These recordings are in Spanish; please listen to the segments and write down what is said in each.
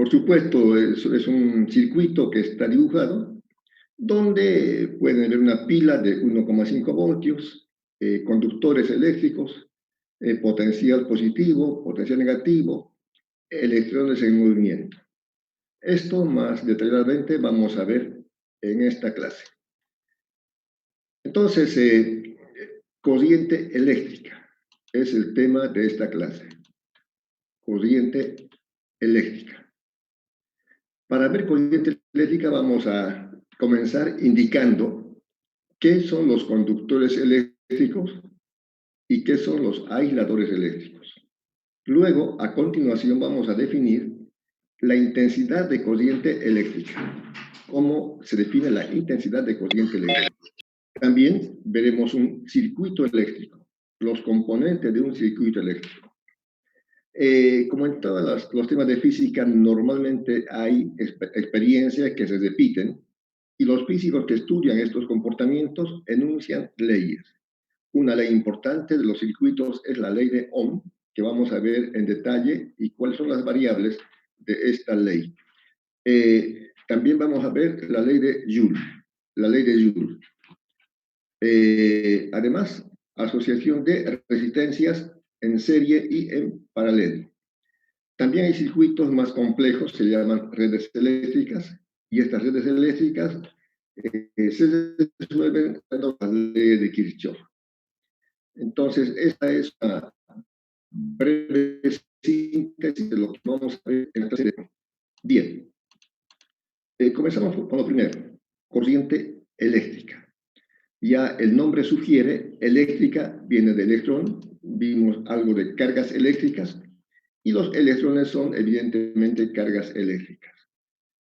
Por supuesto, es un circuito que está dibujado, donde pueden ver una pila de 1,5 voltios, conductores eléctricos, potencial positivo, potencial negativo, electrones en movimiento. Esto más detalladamente vamos a ver en esta clase. Entonces, corriente eléctrica es el tema de esta clase. Corriente eléctrica. Para ver corriente eléctrica vamos a comenzar indicando qué son los conductores eléctricos y qué son los aisladores eléctricos. Luego, a continuación, vamos a definir la intensidad de corriente eléctrica. ¿Cómo se define la intensidad de corriente eléctrica? También veremos un circuito eléctrico, los componentes de un circuito eléctrico. Como en todos los temas de física, normalmente hay experiencias que se repiten y los físicos que estudian estos comportamientos enuncian leyes. Una ley importante de los circuitos es la ley de Ohm, que vamos a ver en detalle y cuáles son las variables de esta ley. También vamos a ver la ley de Joule, la ley de Joule. Además, asociación de resistencias en serie y en paralelo. También hay circuitos más complejos, se llaman redes eléctricas, y estas redes eléctricas se resuelven con la ley de Kirchhoff. Entonces, esta es una breve síntesis de lo que vamos a ver en esta serie. Bien, comenzamos con lo primero, corriente eléctrica. Ya el nombre sugiere, eléctrica viene de electrón, vimos algo de cargas eléctricas, y los electrones son evidentemente cargas eléctricas.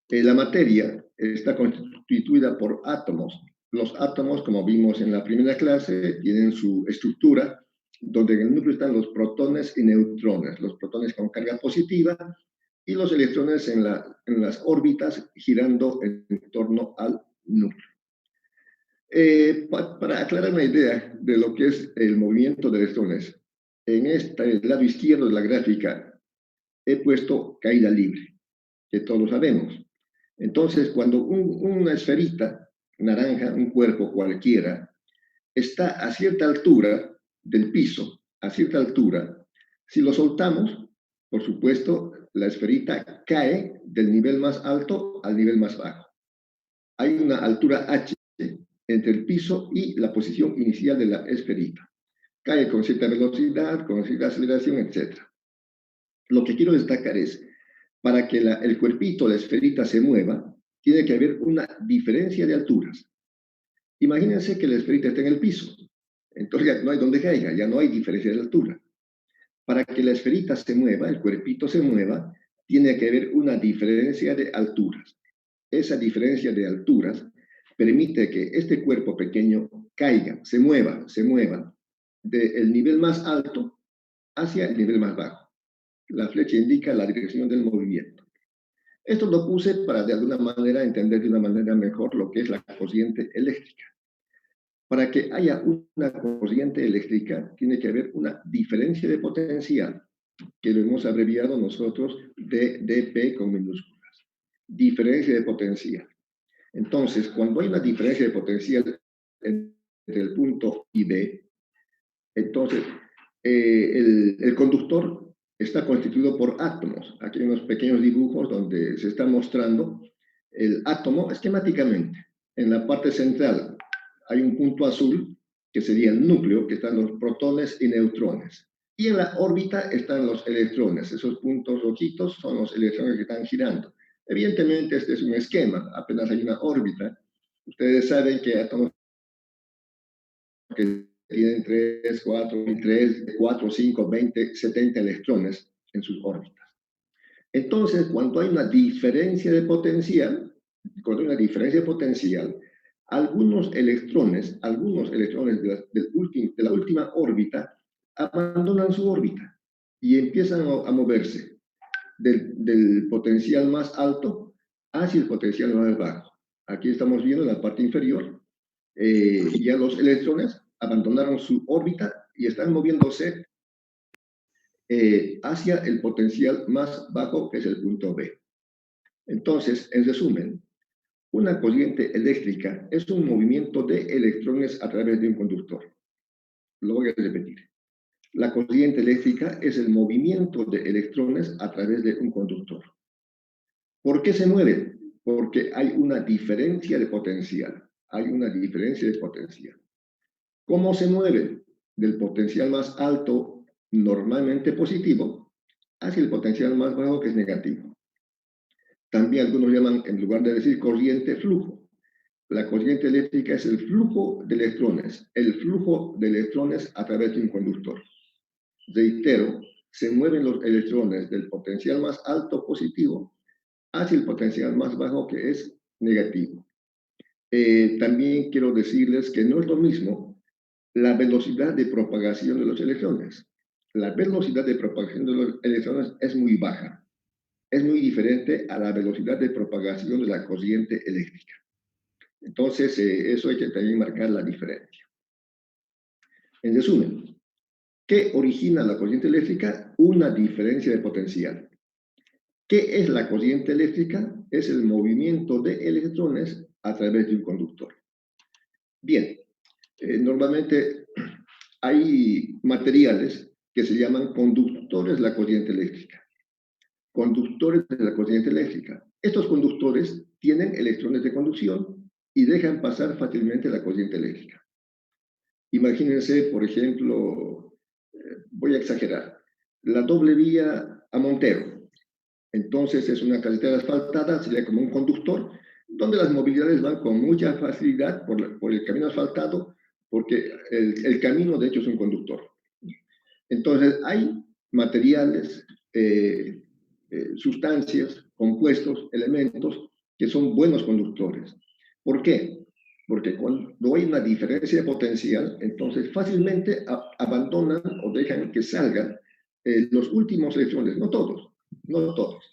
La materia está constituida por átomos. Los átomos, como vimos en la primera clase, tienen su estructura, donde en el núcleo están los protones y neutrones, los protones con carga positiva y los electrones en las órbitas girando en torno al núcleo. Para aclarar una idea de lo que es el movimiento de electrones, en el lado izquierdo de la gráfica he puesto caída libre, que todos sabemos. Entonces, cuando una esferita naranja, un cuerpo cualquiera, está a cierta altura del piso, a cierta altura, si lo soltamos, por supuesto, la esferita cae del nivel más alto al nivel más bajo. Hay una altura h entre el piso y la posición inicial de la esferita. Cae con cierta velocidad, con cierta aceleración, etc. Lo que quiero destacar es, para que el cuerpito, la esferita, se mueva, tiene que haber una diferencia de alturas. Imagínense que la esferita está en el piso. Entonces ya no hay donde caiga, ya no hay diferencia de altura. Para que la esferita se mueva, el cuerpito se mueva, tiene que haber una diferencia de alturas. Esa diferencia de alturas permite que este cuerpo pequeño caiga, se mueva del nivel más alto hacia el nivel más bajo. La flecha indica la dirección del movimiento. Esto lo puse para de alguna manera entender de una manera mejor lo que es la corriente eléctrica. Para que haya una corriente eléctrica, tiene que haber una diferencia de potencial, que lo hemos abreviado nosotros de dP con minúsculas. Diferencia de potencial. Entonces, cuando hay una diferencia de potencial entre el punto y B, entonces el conductor está constituido por átomos. Aquí hay unos pequeños dibujos donde se está mostrando el átomo esquemáticamente. En la parte central hay un punto azul, que sería el núcleo, que están los protones y neutrones. Y en la órbita están los electrones. Esos puntos rojitos son los electrones que están girando. Evidentemente, este es un esquema, apenas hay una órbita. Ustedes saben que átomos que tienen 4, 5, 20, 70 electrones en sus órbitas. Entonces, cuando hay una diferencia de potencial, algunos electrones de la última órbita abandonan su órbita y empiezan a moverse del potencial más alto hacia el potencial más bajo. Aquí estamos viendo en la parte inferior, ya los electrones abandonaron su órbita y están moviéndose hacia el potencial más bajo, que es el punto B. Entonces, en resumen, una corriente eléctrica es un movimiento de electrones a través de un conductor. Lo voy a repetir. La corriente eléctrica es el movimiento de electrones a través de un conductor. ¿Por qué se mueve? Porque hay una diferencia de potencial. Hay una diferencia de potencial. ¿Cómo se mueve? Del potencial más alto, normalmente positivo, hacia el potencial más bajo, que es negativo. También algunos llaman, en lugar de decir corriente, flujo. La corriente eléctrica es el flujo de electrones, a través de un conductor. Reitero, se mueven los electrones del potencial más alto positivo hacia el potencial más bajo, que es negativo. También quiero decirles que no es lo mismo la velocidad de propagación de los electrones. La velocidad de propagación de los electrones es muy baja. Es muy diferente a la velocidad de propagación de la corriente eléctrica. Entonces, eso hay que también marcar la diferencia. En resumen, ¿qué origina la corriente eléctrica? Una diferencia de potencial. ¿Qué es la corriente eléctrica? Es el movimiento de electrones a través de un conductor. Bien, normalmente hay materiales que se llaman conductores de la corriente eléctrica. Conductores de la corriente eléctrica. Estos conductores tienen electrones de conducción y dejan pasar fácilmente la corriente eléctrica. Imagínense, por ejemplo, voy a exagerar, la doble vía a Montero. Entonces es una carretera asfaltada, sería como un conductor, donde las movilidades van con mucha facilidad por el camino asfaltado, porque el camino de hecho es un conductor. Entonces hay materiales, sustancias, compuestos, elementos que son buenos conductores. ¿Por qué? Porque cuando hay una diferencia de potencial, entonces fácilmente abandonan o dejan que salgan los últimos electrones, no todos, no todos.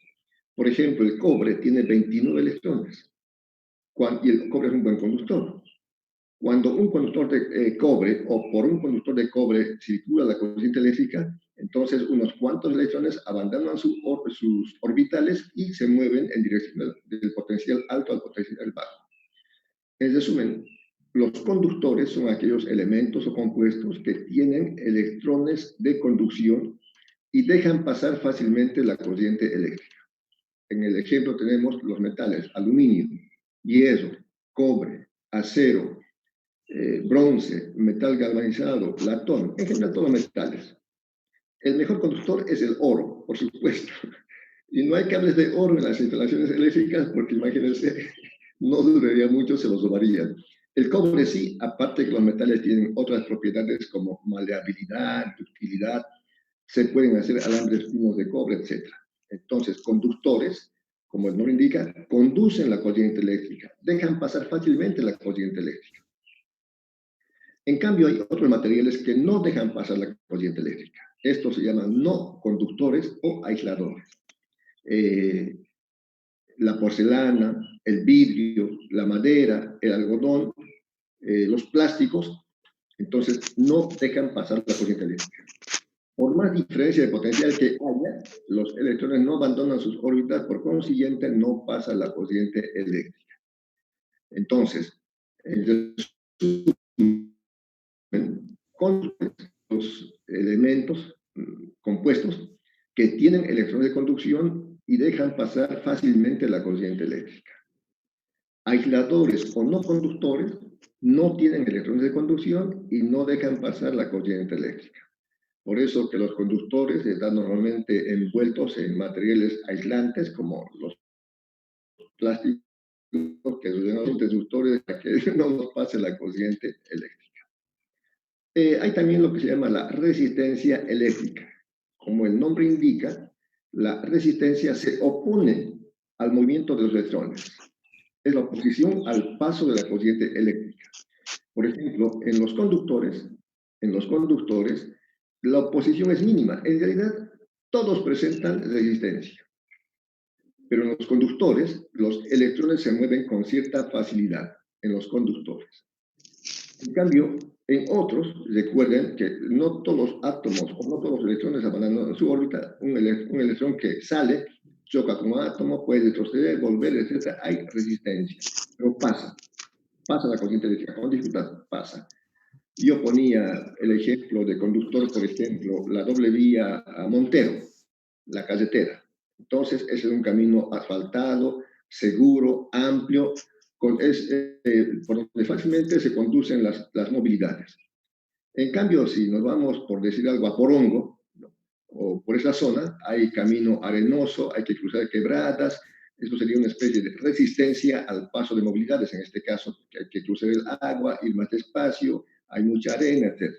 Por ejemplo, el cobre tiene 29 electrones y el cobre es un buen conductor. Cuando un conductor de cobre o por un conductor de cobre circula la corriente eléctrica, entonces unos cuantos electrones abandonan sus orbitales y se mueven en dirección del potencial alto al potencial bajo. En resumen, los conductores son aquellos elementos o compuestos que tienen electrones de conducción y dejan pasar fácilmente la corriente eléctrica. En el ejemplo tenemos los metales: aluminio, hierro, cobre, acero, bronce, metal galvanizado, latón, en general todos los metales. El mejor conductor es el oro, por supuesto. Y no hay cables de oro en las instalaciones eléctricas porque, imagínense, no duraría mucho, se los robarían. El cobre sí, aparte que los metales tienen otras propiedades como maleabilidad, ductilidad, se pueden hacer alambres finos de cobre, etc. Entonces, conductores, como el nombre indica, conducen la corriente eléctrica, dejan pasar fácilmente la corriente eléctrica. En cambio, hay otros materiales que no dejan pasar la corriente eléctrica. Estos se llaman no conductores o aisladores. La porcelana, el vidrio, la madera, el algodón, los plásticos, entonces no dejan pasar la corriente eléctrica. Por más diferencia de potencial que haya, los electrones no abandonan sus órbitas, por consiguiente no pasa la corriente eléctrica. Entonces, con los elementos compuestos que tienen electrones de conducción y dejan pasar fácilmente la corriente eléctrica. Aisladores o no conductores no tienen electrones de conducción y no dejan pasar la corriente eléctrica. Por eso que los conductores están normalmente envueltos en materiales aislantes como los plásticos, que son interruptores para que no nos pase la corriente eléctrica. Hay también lo que se llama la resistencia eléctrica. Como el nombre indica, la resistencia se opone al movimiento de los electrones. Es la oposición al paso de la corriente eléctrica. Por ejemplo, en los conductores, la oposición es mínima. En realidad, todos presentan resistencia. Pero en los conductores, los electrones se mueven con cierta facilidad en los conductores. En cambio, en otros, recuerden que no todos los átomos o no todos los electrones abandonan su órbita. Un electrón que sale choca con un átomo, puede retroceder, volver, etc. Hay resistencia, pero pasa la corriente eléctrica, con dificultad pasa. Yo ponía el ejemplo de conductor, por ejemplo, la doble vía a Montero, la carretera. Entonces, ese es un camino asfaltado, seguro, amplio, por donde fácilmente se conducen las movilidades. En cambio, si nos vamos, por decir algo, a Porongo, ¿no? O por esa zona, hay camino arenoso, hay que cruzar quebradas, eso sería una especie de resistencia al paso de movilidades, en este caso, que hay que cruzar el agua, ir más despacio, hay mucha arena, etc.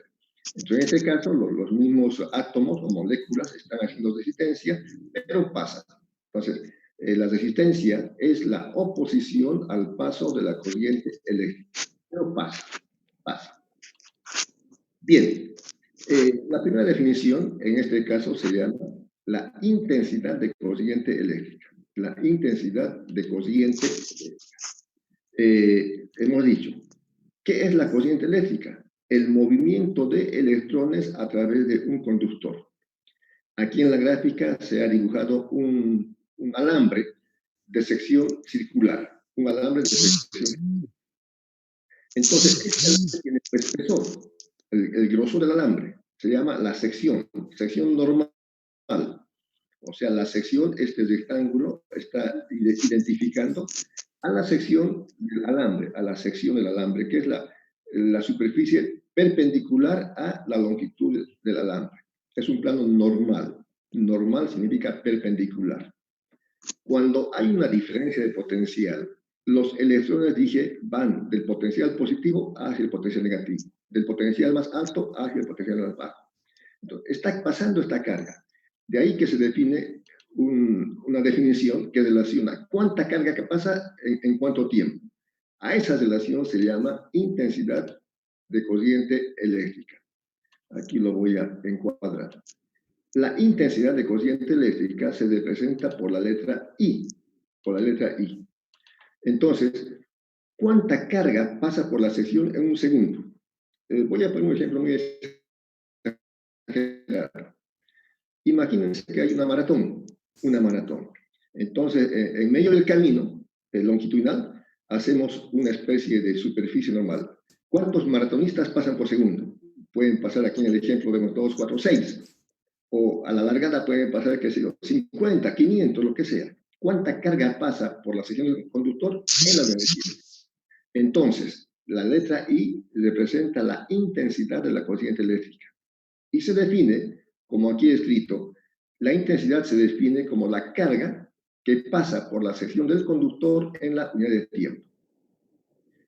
Entonces, en este caso, los mismos átomos o moléculas están haciendo resistencia, pero pasa. Entonces, la resistencia es la oposición al paso de la corriente eléctrica, pero pasa. Bien, la primera definición en este caso se llama la intensidad de corriente eléctrica. La intensidad de corriente eléctrica. Hemos dicho, ¿qué es la corriente eléctrica? El movimiento de electrones a través de un conductor. Aquí en la gráfica se ha dibujado un alambre de sección circular. Un alambre de sección circular. Entonces, este tiene un espesor, el grosor del alambre. Se llama la sección normal. O sea, la sección, este rectángulo, está identificando a la sección del alambre, que es la superficie perpendicular a la longitud del alambre. Es un plano normal. Normal significa perpendicular. Cuando hay una diferencia de potencial, los electrones, dije, van del potencial positivo hacia el potencial negativo, del potencial más alto hacia el potencial más bajo. Entonces, está pasando esta carga. De ahí que se define una definición que relaciona cuánta carga que pasa en cuánto tiempo. A esa relación se llama intensidad de corriente eléctrica. Aquí lo voy a encuadrar. La intensidad de corriente eléctrica se representa por la letra I. Entonces, ¿cuánta carga pasa por la sección en un segundo? Voy a poner un ejemplo muy exagerado. Imagínense que hay una maratón. Entonces, en medio del camino longitudinal, hacemos una especie de superficie normal. ¿Cuántos maratonistas pasan por segundo? Pueden pasar, aquí en el ejemplo vemos 2, 4, 6. O a la largada pueden pasar, qué sé yo, 50, 500, lo que sea. ¿Cuánta carga pasa por la sección del conductor en la energía? Entonces, la letra I representa la intensidad de la corriente eléctrica. Y se define, como aquí he escrito, la intensidad se define como la carga que pasa por la sección del conductor en la unidad de tiempo.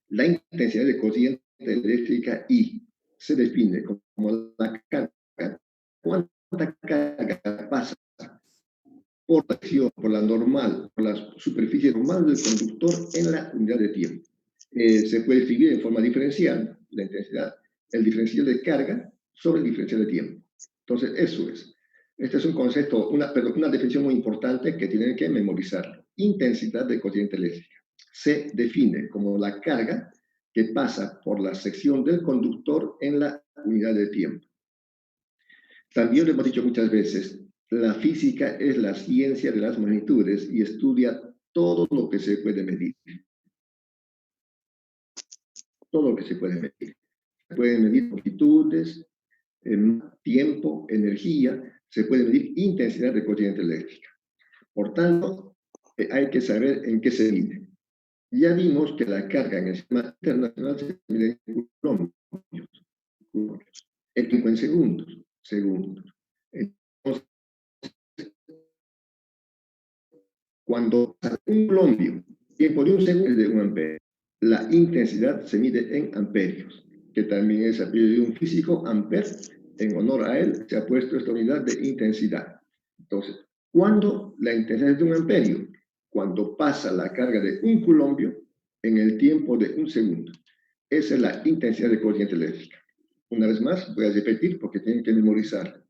La intensidad de corriente eléctrica I se define como la carga, cuánta carga pasa por la sección, por la superficie normal del conductor en la unidad de tiempo. Se puede escribir en forma diferencial la intensidad, el diferencial de carga sobre el diferencial de tiempo. Entonces, eso es. Este es un concepto, una definición muy importante que tienen que memorizar. Intensidad de corriente eléctrica. Se define como la carga que pasa por la sección del conductor en la unidad de tiempo. También lo hemos dicho muchas veces, la física es la ciencia de las magnitudes y estudia todo lo que se puede medir. Todo lo que se puede medir. Se pueden medir longitudes, tiempo, energía, se puede medir intensidad de corriente eléctrica. Por tanto, hay que saber en qué se mide. Ya vimos que la carga en el sistema internacional se mide en coulombs, el tiempo en segundos. Entonces, cuando un coulombio, tiempo de un segundo es de 1 amperio. La intensidad se mide en amperios, que también es apellido de un físico, Ampère. En honor a él se ha puesto esta unidad de intensidad. Entonces, ¿cuándo la intensidad es de 1 amperio? Cuando pasa la carga de un coulombio en el tiempo de 1 segundo. Esa es la intensidad de corriente eléctrica. Una vez más, voy a repetir porque tienen que memorizar.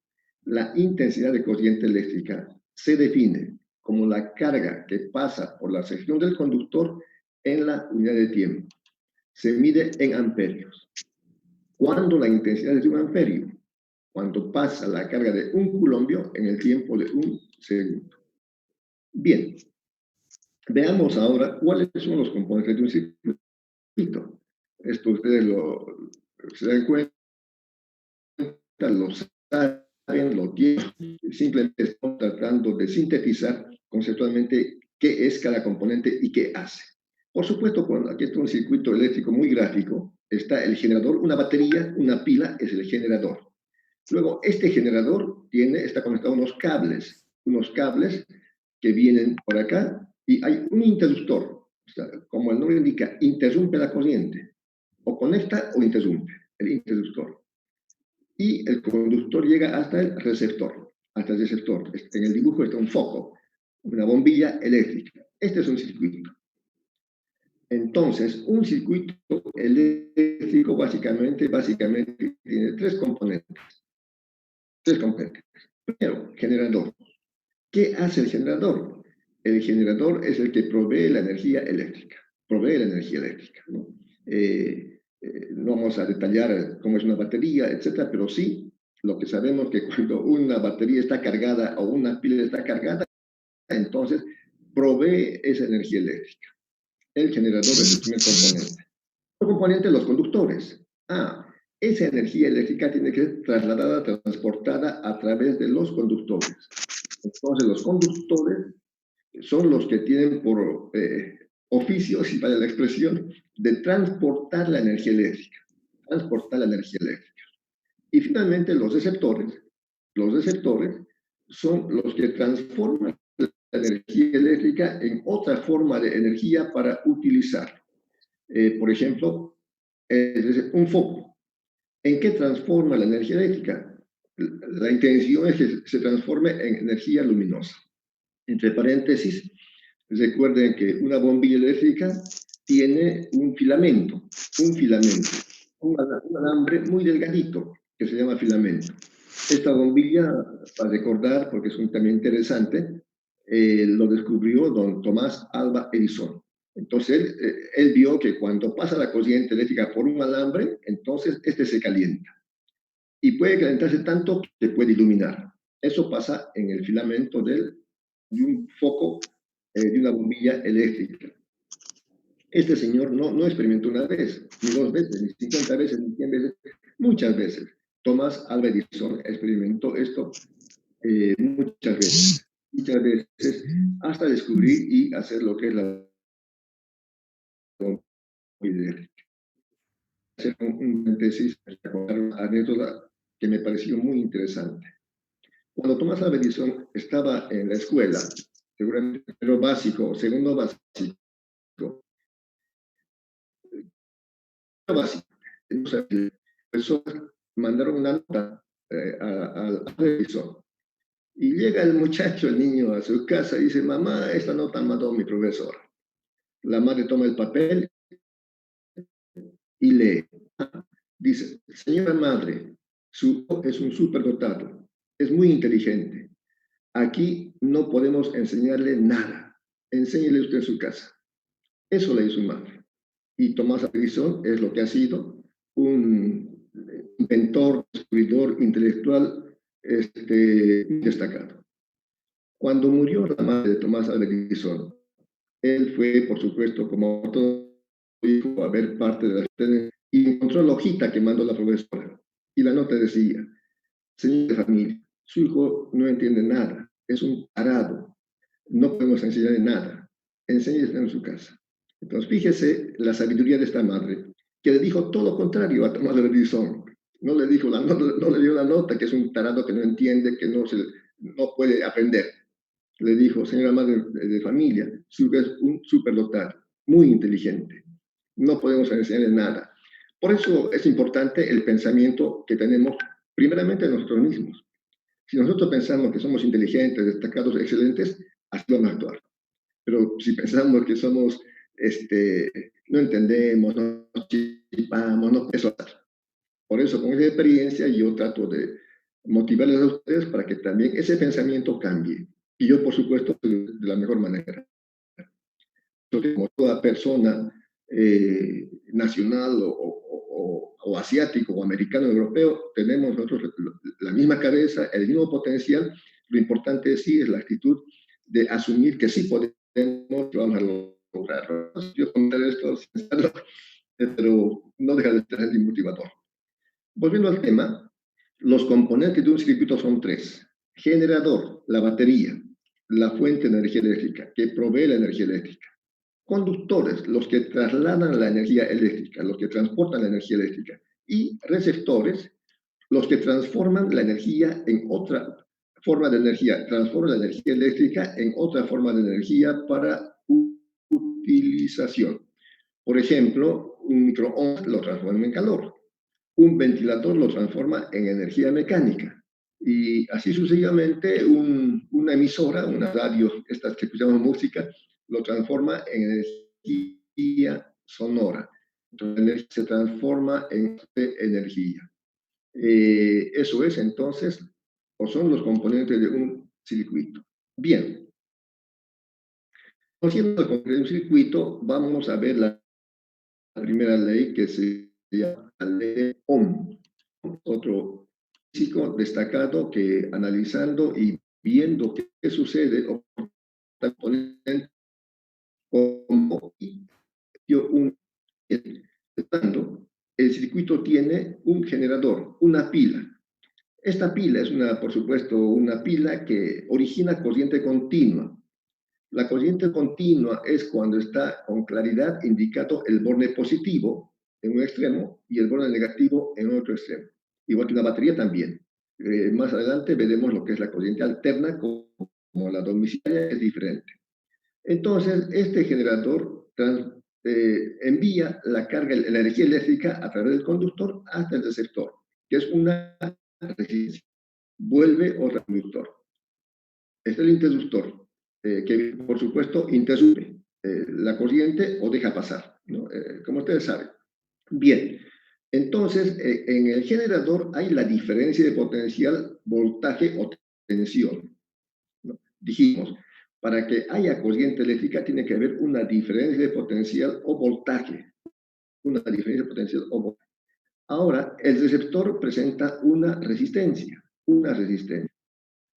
La intensidad de corriente eléctrica se define como la carga que pasa por la sección del conductor en la unidad de tiempo. Se mide en amperios. ¿Cuándo la intensidad es de 1 amperio? Cuando pasa la carga de un coulombio en el tiempo de 1 segundo. Bien, veamos ahora cuáles son los componentes de un circuito. Esto ustedes se dan cuenta, lo saben, lo tienen. Simplemente estamos tratando de sintetizar conceptualmente qué es cada componente y qué hace. Por supuesto, cuando aquí está un circuito eléctrico muy gráfico, está el generador, una batería, una pila es el generador. Luego, este generador está conectado a unos cables que vienen por acá y hay un interruptor. O sea, como el nombre indica, interrumpe la corriente. O conecta o interrumpe, el interruptor. Y el conductor llega hasta el receptor. Hasta el receptor. En el dibujo está un foco, una bombilla eléctrica. Este es un circuito. Entonces, un circuito eléctrico básicamente tiene tres componentes. Primero, generador. ¿Qué hace el generador? El generador es el que provee la energía eléctrica. ¿No? No vamos a detallar cómo es una batería, etcétera, pero sí lo que sabemos que cuando una batería está cargada o una pila está cargada, entonces provee esa energía eléctrica. El generador es el primer componente. Otro componente, los conductores. Esa energía eléctrica tiene que ser trasladada, transportada a través de los conductores. Entonces, los conductores son los que tienen por oficio, si vale la expresión, de transportar la energía eléctrica. Y finalmente, los receptores. Los receptores son los que transforman la energía eléctrica en otra forma de energía para utilizar. Por ejemplo, un foco. ¿En qué transforma la energía eléctrica? La intención es que se transforme en energía luminosa. Entre paréntesis, recuerden que una bombilla eléctrica tiene un filamento, un alambre muy delgadito que se llama filamento. Esta bombilla, para recordar, porque es un tema interesante, lo descubrió don Tomás Alva Edison. Entonces, él vio que cuando pasa la corriente eléctrica por un alambre, entonces este se calienta. Y puede calentarse tanto que puede iluminar. Eso pasa en el filamento de un foco, de una bombilla eléctrica. Este señor no experimentó una vez, ni dos veces, ni 50 veces, ni 100 veces, muchas veces. Tomás Alva Edison experimentó esto muchas veces, hasta descubrir y hacer lo que es la bombilla eléctrica. Hacer un paréntesis, una anécdota que me pareció muy interesante. Cuando Tomás Alva Edison estaba en la escuela, seguramente primero básico o segundo básico, personas mandaron una nota al profesor. Y llega el muchacho, el niño, a su casa y dice, mamá, esta nota mandó mi profesor. La madre toma el papel y lee. Dice, señora madre, su hijo es un superdotado, es muy inteligente. Aquí no podemos enseñarle nada. Enséñele usted en su casa. Eso le hizo su madre. Y Tomás Edison es lo que ha sido un inventor, descubridor intelectual destacado. Cuando murió la madre de Tomás Edison, él fue, por supuesto, como todo hijo, a ver parte de la y encontró la hojita que mandó la profesora. Y la nota decía, señor de familia, su hijo no entiende nada, es un tarado, no podemos enseñarle nada, enséñele en su casa. Entonces, fíjese la sabiduría de esta madre, que le dijo todo lo contrario a Tomás Edison. No le dijo no le dio la nota, que es un tarado que no entiende, que no puede aprender. Le dijo, señora madre de familia, su hijo es un superdotado, muy inteligente. No podemos enseñarle nada. Por eso es importante el pensamiento que tenemos primeramente nosotros mismos. Si nosotros pensamos que somos inteligentes, destacados, excelentes, así vamos a actuar. Pero si pensamos que somos, no entendemos, no chipamos, no eso. Por eso, con esa experiencia, yo trato de motivarles a ustedes para que también ese pensamiento cambie. Y yo, por supuesto, de la mejor manera. Entonces, como toda persona nacional o asiático o americano o europeo, tenemos nosotros la misma cabeza, el mismo potencial. Lo importante sí es la actitud de asumir que sí podemos, vamos a lograrlo. Yo contaré esto sin saberlo, pero no deja de ser motivador. Volviendo al tema, los componentes de un circuito son tres: generador, la batería, la fuente de energía eléctrica, que provee la energía eléctrica; conductores, los que trasladan la energía eléctrica, los que transportan la energía eléctrica; y receptores, los que transforman la energía en otra forma de energía, transforman la energía eléctrica en otra forma de energía para utilización. Por ejemplo, un microondas lo transforma en calor, un ventilador lo transforma en energía mecánica, y así sucesivamente una emisora, una radio, estas que escuchamos música, lo transforma en energía sonora. Entonces se transforma en energía. Eso es entonces, o son los componentes de un circuito. Bien, conociendo el componente de un circuito, vamos a ver la primera ley, que se llama la ley de Ohm. Otro físico destacado que, analizando y viendo qué sucede, como el circuito tiene un generador, una pila. Esta pila es, por supuesto, una pila que origina corriente continua. La corriente continua es cuando está con claridad indicado el borde positivo en un extremo y el borde negativo en otro extremo. Igual que la batería también. Más adelante veremos lo que es la corriente alterna, como la domiciliaria, es diferente. Entonces, este generador envía la carga, la energía eléctrica a través del conductor hasta el receptor, que es una resistencia. Vuelve otro conductor. Este es el interruptor, que por supuesto interrumpe la corriente o deja pasar, ¿no? Como ustedes saben. Bien, entonces en el generador hay la diferencia de potencial, voltaje o tensión, ¿no? Dijimos, para que haya corriente eléctrica tiene que haber una diferencia de potencial o voltaje. Una diferencia de potencial o voltaje. Ahora, el receptor presenta una resistencia.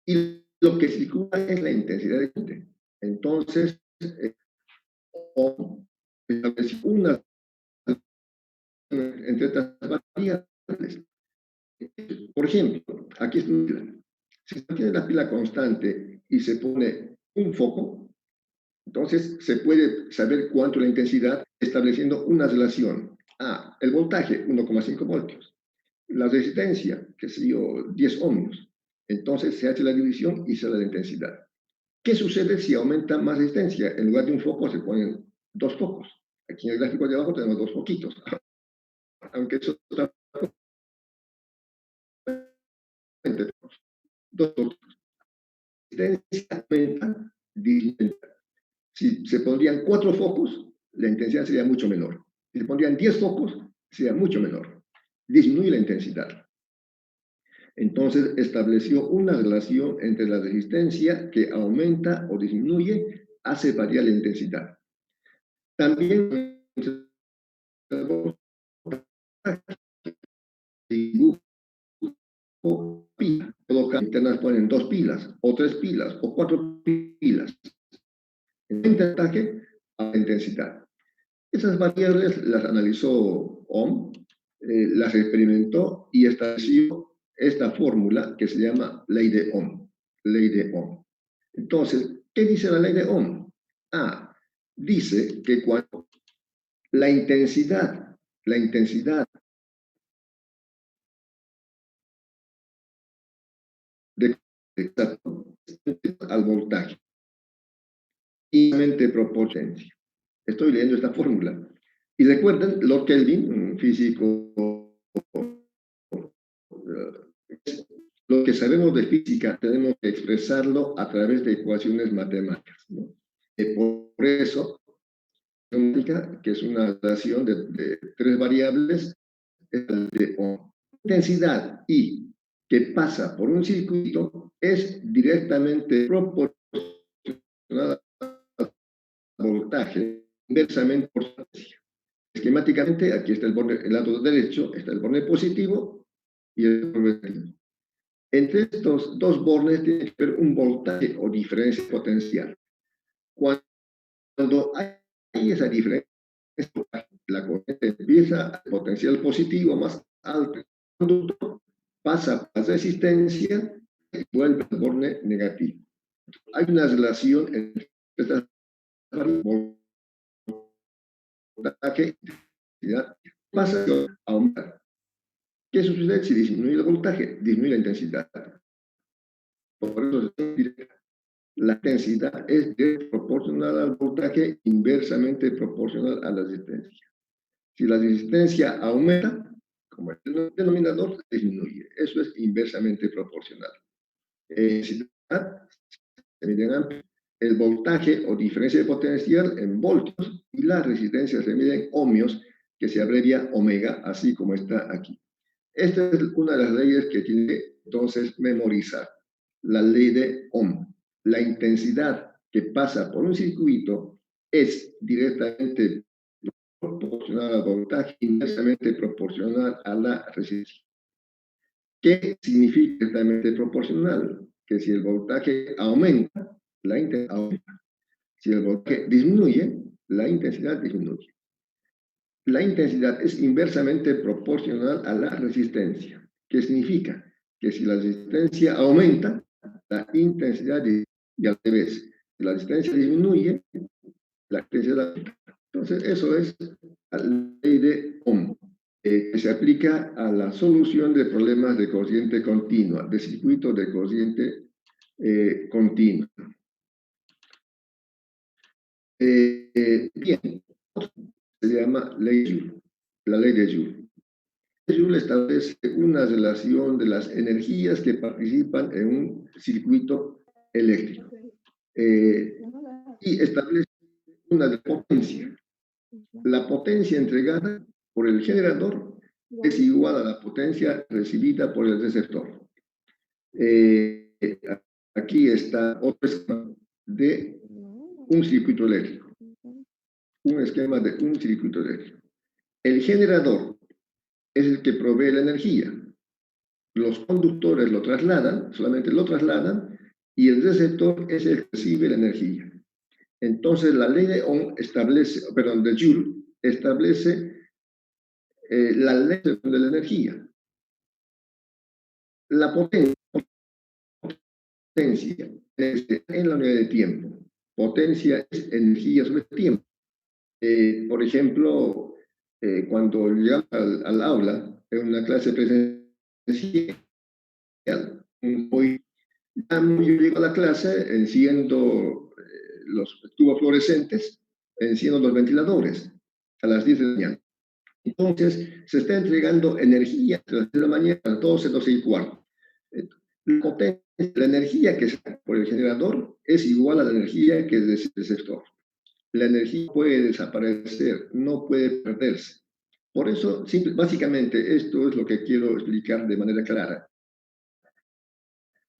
Y lo que circula es la intensidad de corriente. Entonces, una entre estas variables. Por ejemplo, aquí está una pila. Si se mantiene la pila constante y se pone un foco, entonces se puede saber cuánto es la intensidad estableciendo una relación. El voltaje, 1,5 voltios. La resistencia, que es 10 ohmios. Entonces se hace la división y se da la intensidad. ¿Qué sucede si aumenta más resistencia? En lugar de un foco se ponen dos focos. Aquí en el gráfico de abajo tenemos dos foquitos. Aunque eso dos focos. La resistencia aumenta, disminuye. Si se pondrían 4 focos, la intensidad sería mucho menor. Si se pondrían 10 focos, sería mucho menor. Disminuye la intensidad. Entonces estableció una relación entre la resistencia, que aumenta o disminuye, hace variar la intensidad. También pilas internas ponen 2 pilas, o 3 pilas, o 4 pilas. En el ataque a la intensidad. Esas variables las analizó Ohm, las experimentó y estableció esta fórmula que se llama ley de Ohm. Ley de Ohm. Entonces, ¿qué dice la ley de Ohm? Dice que cuando la intensidad de al voltaje inversamente proporcional. Estoy leyendo esta fórmula. Y recuerden, Lord Kelvin, un físico, lo que sabemos de física tenemos que expresarlo a través de ecuaciones matemáticas, ¿no? Por eso, que es una relación de 3 variables, de intensidad I, que pasa por un circuito, es directamente proporcional al voltaje, inversamente proporcional. Esquemáticamente, aquí está el lado derecho, está el borde positivo y el borde negativo. Entre estos dos bornes tiene que haber un voltaje o diferencia potencial. Cuando hay esa diferencia, la corriente empieza al potencial positivo más alto, el conductor pasa a resistencia y vuelve al borne negativo. Hay una relación entre estas voltaje y intensidad. Pasa a aumentar. ¿Qué sucede si disminuye el voltaje? Disminuye la intensidad. Por eso la intensidad es proporcional al voltaje, inversamente proporcional a la resistencia. Si la resistencia aumenta, como el denominador disminuye. Eso es inversamente proporcional. El voltaje o diferencia de potencial en voltios y la resistencia se mide en ohmios, que se abrevia omega, así como está aquí. Esta es una de las leyes que tiene que entonces memorizar. La ley de Ohm. La intensidad que pasa por un circuito es directamente proporcional al voltaje, inversamente proporcional a la resistencia. ¿Qué significa directamente proporcional? Que si el voltaje aumenta, la intensidad aumenta. Si el voltaje disminuye, la intensidad disminuye. La intensidad es inversamente proporcional a la resistencia. ¿Qué significa? Que si la resistencia aumenta, la intensidad disminuye. Y al revés, si la resistencia disminuye, la intensidad aumenta. Entonces, eso es la ley de Ohm, que se aplica a la solución de problemas de corriente continua, de circuito de corriente continua. Bien, se llama ley de Joule, la ley de Joule. Joule establece una relación de las energías que participan en un circuito eléctrico y establece una de potencia. La potencia entregada por el generador es igual a la potencia recibida por el receptor. Aquí está otro esquema de un circuito eléctrico. Un esquema de un circuito eléctrico. El generador es el que provee la energía. Los conductores lo trasladan, solamente lo trasladan, y el receptor es el que recibe la energía. Entonces, la ley de Ohm establece, perdón, de Joule establece la ley de la energía. La potencia es en la unidad de tiempo. Potencia es energía sobre tiempo. Por ejemplo, cuando llegamos al aula, en una clase presencial, hoy yo llego a la clase, enciendo los tubos fluorescentes, enciendo los ventiladores a las 10 de la mañana. Entonces, se está entregando energía a las 10 de la mañana a las 12, 12 y cuarto. La energía que sale por el generador es igual a la energía que es del receptor. La energía puede desaparecer, no puede perderse. Por eso, básicamente, esto es lo que quiero explicar de manera clara.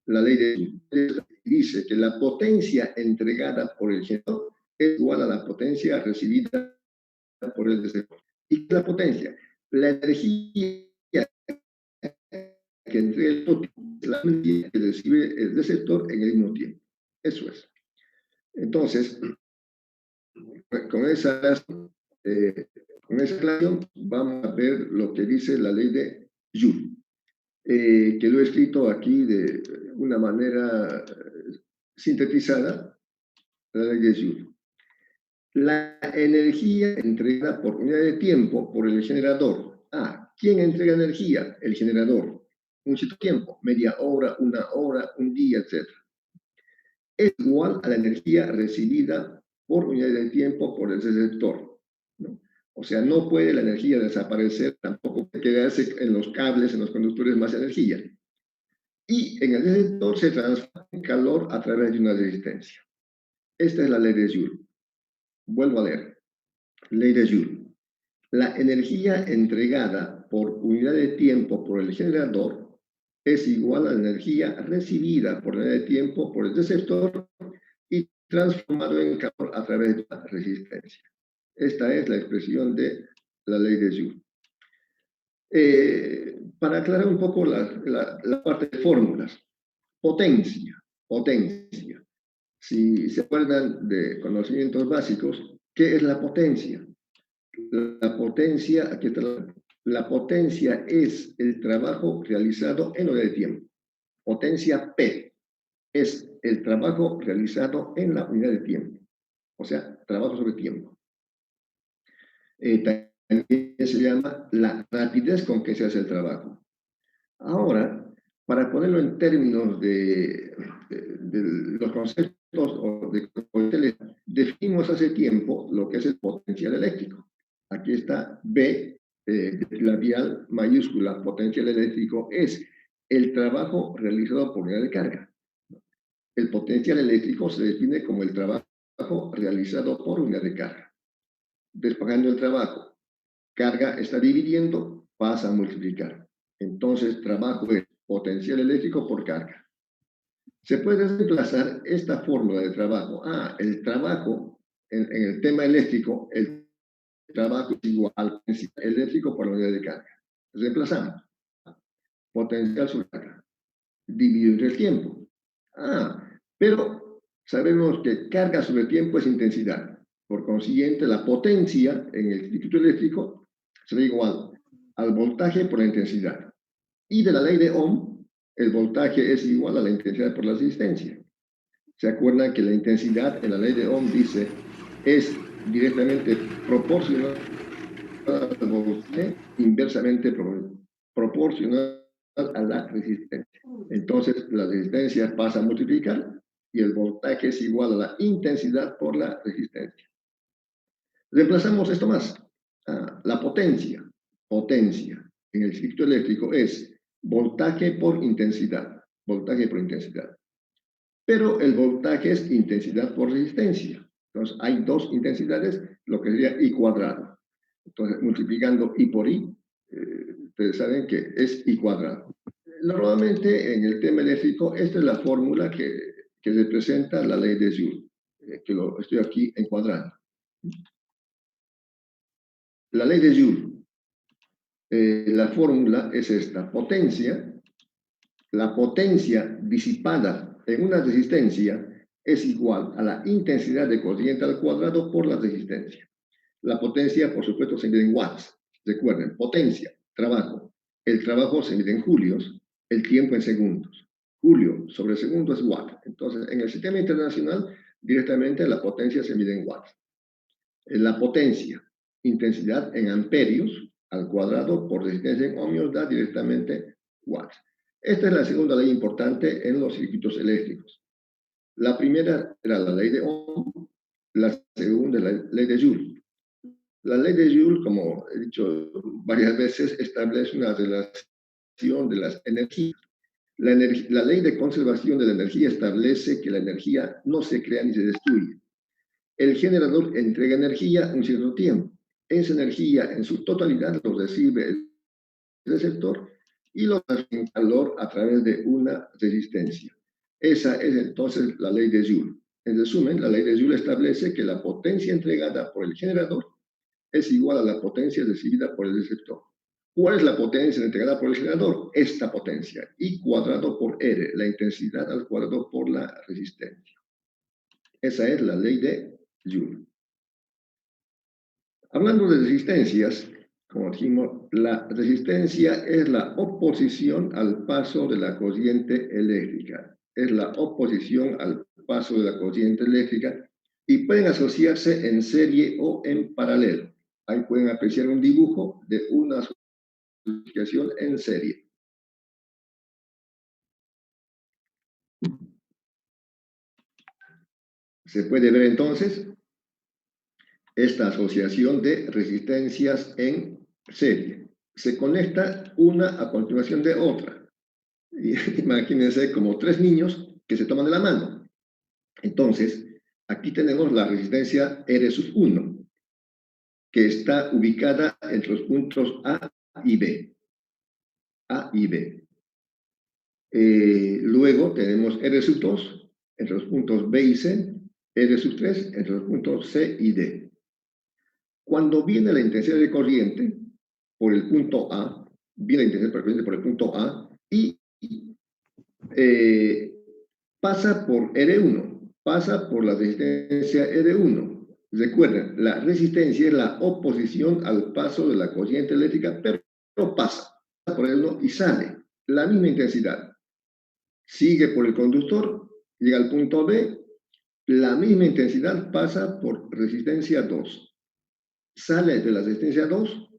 La ley de Joule dice que la potencia entregada por el generador es igual a la potencia recibida por el receptor. ¿Y qué es la potencia? La energía que entrega el receptor es la energía que recibe el receptor en el mismo tiempo. Eso es. Entonces, con esa aclaración vamos a ver lo que dice la ley de Joule, que lo he escrito aquí de una manera sintetizada, la ley de Joule. La energía entregada por unidad de tiempo por el generador. ¿Quién entrega energía? El generador. Un cierto tiempo, media hora, una hora, un día, etc. Es igual a la energía recibida por unidad de tiempo por el receptor, ¿no? O sea, no puede la energía desaparecer, tampoco puede quedarse en los cables, en los conductores más energía. Y en el receptor se transforma en calor a través de una resistencia. Esta es la ley de Joule. Vuelvo a leer. Ley de Joule. La energía entregada por unidad de tiempo por el generador es igual a la energía recibida por unidad de tiempo por el receptor y transformado en calor a través de la resistencia. Esta es la expresión de la ley de Joule. Para aclarar un poco la parte de fórmulas. Potencia. Si se acuerdan de conocimientos básicos, ¿qué es la potencia? La potencia, aquí está la potencia es el trabajo realizado en unidad de tiempo. Potencia P es el trabajo realizado en la unidad de tiempo. O sea, trabajo sobre tiempo. También se llama la rapidez con que se hace el trabajo. Ahora, para ponerlo en términos de los conceptos o de definimos hace tiempo lo que es el potencial eléctrico. Aquí está B, labial mayúscula, potencial eléctrico, es el trabajo realizado por unidad de carga. El potencial eléctrico se define como el trabajo realizado por unidad de carga. Despejando el trabajo, carga está dividiendo, pasa a multiplicar. Entonces, trabajo es potencial eléctrico por carga. Se puede reemplazar esta fórmula de trabajo. El trabajo, en el tema eléctrico, el trabajo es igual al potencial eléctrico por la unidad de carga. Reemplazamos. Potencial sobre carga. Dividido entre el tiempo. Pero sabemos que carga sobre tiempo es intensidad. Por consiguiente, la potencia en el circuito eléctrico será igual al voltaje por la intensidad. Y de la ley de Ohm, el voltaje es igual a la intensidad por la resistencia. ¿Se acuerdan que la intensidad en la ley de Ohm dice es directamente proporcional al voltaje, inversamente proporcional a la resistencia? Entonces, la resistencia pasa a multiplicar y el voltaje es igual a la intensidad por la resistencia. Reemplazamos esto más. La potencia en el circuito eléctrico es voltaje por intensidad. Pero el voltaje es intensidad por resistencia. Entonces, hay dos intensidades, lo que sería I cuadrado. Entonces, multiplicando I por I, ustedes saben que es I cuadrado. Normalmente, en el tema eléctrico, esta es la fórmula que representa la ley de Joule, que lo estoy aquí encuadrando. La ley de Joule. La fórmula es esta. La potencia disipada en una resistencia es igual a la intensidad de corriente al cuadrado por la resistencia. La potencia, por supuesto, se mide en watts. Recuerden, potencia, trabajo. El trabajo se mide en julios, el tiempo en segundos. Julio sobre segundo es watt. Entonces, en el sistema internacional, directamente la potencia se mide en watts. La potencia, intensidad en amperios al cuadrado por resistencia en ohmios da directamente watts. Esta es la segunda ley importante en los circuitos eléctricos. La primera era la ley de Ohm, la segunda es la ley de Joule. La ley de Joule, como he dicho varias veces, establece una relación de las energías. La ley de conservación de la energía establece que la energía no se crea ni se destruye. El generador entrega energía en un cierto tiempo. Esa energía en su totalidad lo recibe el receptor y lo transfiere en calor a través de una resistencia. Esa es entonces la ley de Joule. En resumen, la ley de Joule establece que la potencia entregada por el generador es igual a la potencia recibida por el receptor. ¿Cuál es la potencia entregada por el generador? Esta potencia, I cuadrado por R, la intensidad al cuadrado por la resistencia. Esa es la ley de Joule. Hablando de resistencias, como dijimos, la resistencia es la oposición al paso de la corriente eléctrica. Es la oposición al paso de la corriente eléctrica y pueden asociarse en serie o en paralelo. Ahí pueden apreciar un dibujo de una asociación en serie. Se puede ver entonces esta asociación de resistencias en serie. Se conecta una a continuación de otra. Imagínense como tres niños que se toman de la mano. Entonces, aquí tenemos la resistencia R sub 1, que está ubicada entre los puntos A y B. A y B. Luego tenemos R sub 2 entre los puntos B y C, R sub 3 entre los puntos C y D. Cuando viene la intensidad de corriente por el punto A, viene la intensidad por el punto A y pasa por R1, pasa por la resistencia R1. Recuerden, la resistencia es la oposición al paso de la corriente eléctrica, pero pasa por R1 y sale. La misma intensidad. Sigue por el conductor, llega al punto B, la misma intensidad pasa por resistencia 2. Sale de la resistencia 2,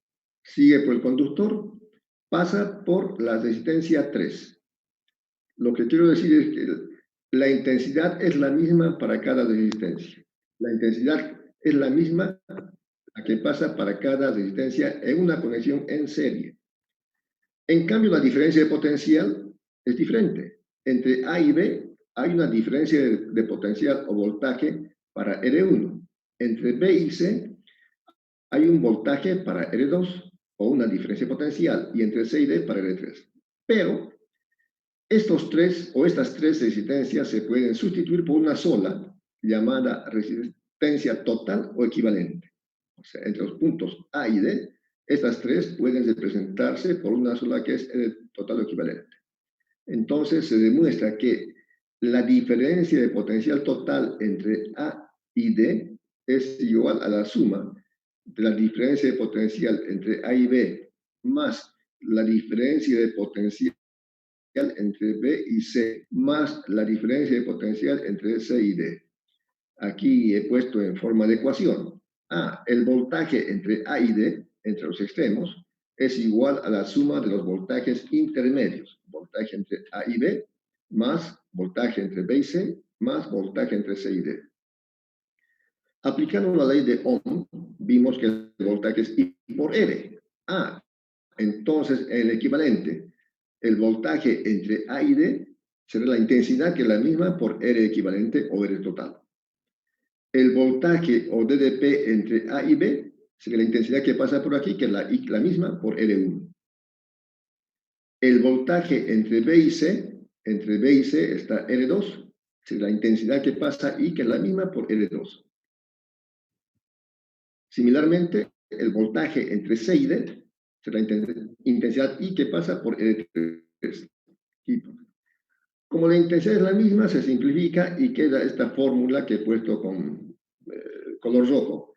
sigue por el conductor, pasa por la resistencia 3. Lo que quiero decir es que la intensidad es la misma para cada resistencia. La intensidad es la misma la que pasa para cada resistencia en una conexión en serie. En cambio, la diferencia de potencial es diferente. Entre A y B hay una diferencia de potencial o voltaje para R1. Entre B y C hay un voltaje para R2 o una diferencia potencial, y entre C y D para R3. Pero estos tres o estas tres resistencias se pueden sustituir por una sola, llamada resistencia total o equivalente. O sea, entre los puntos A y D, estas tres pueden representarse por una sola que es el total o equivalente. Entonces se demuestra que la diferencia de potencial total entre A y D es igual a la suma de la diferencia de potencial entre A y B más la diferencia de potencial entre B y C más la diferencia de potencial entre C y D. Aquí he puesto en forma de ecuación. El voltaje entre A y D, entre los extremos, es igual a la suma de los voltajes intermedios. Voltaje entre A y B más voltaje entre B y C más voltaje entre C y D. Aplicando la ley de Ohm, vimos que el voltaje es I por R. Entonces el equivalente, el voltaje entre A y D, será la intensidad que es la misma por R equivalente o R total. El voltaje o DDP entre A y B será la intensidad que pasa por aquí, que es la misma por R1. El voltaje entre B y C está R2, será la intensidad que pasa I, que es la misma por R2. Similarmente, el voltaje entre C y D será la intensidad I que pasa por R3. Y como la intensidad es la misma, se simplifica y queda esta fórmula que he puesto con color rojo.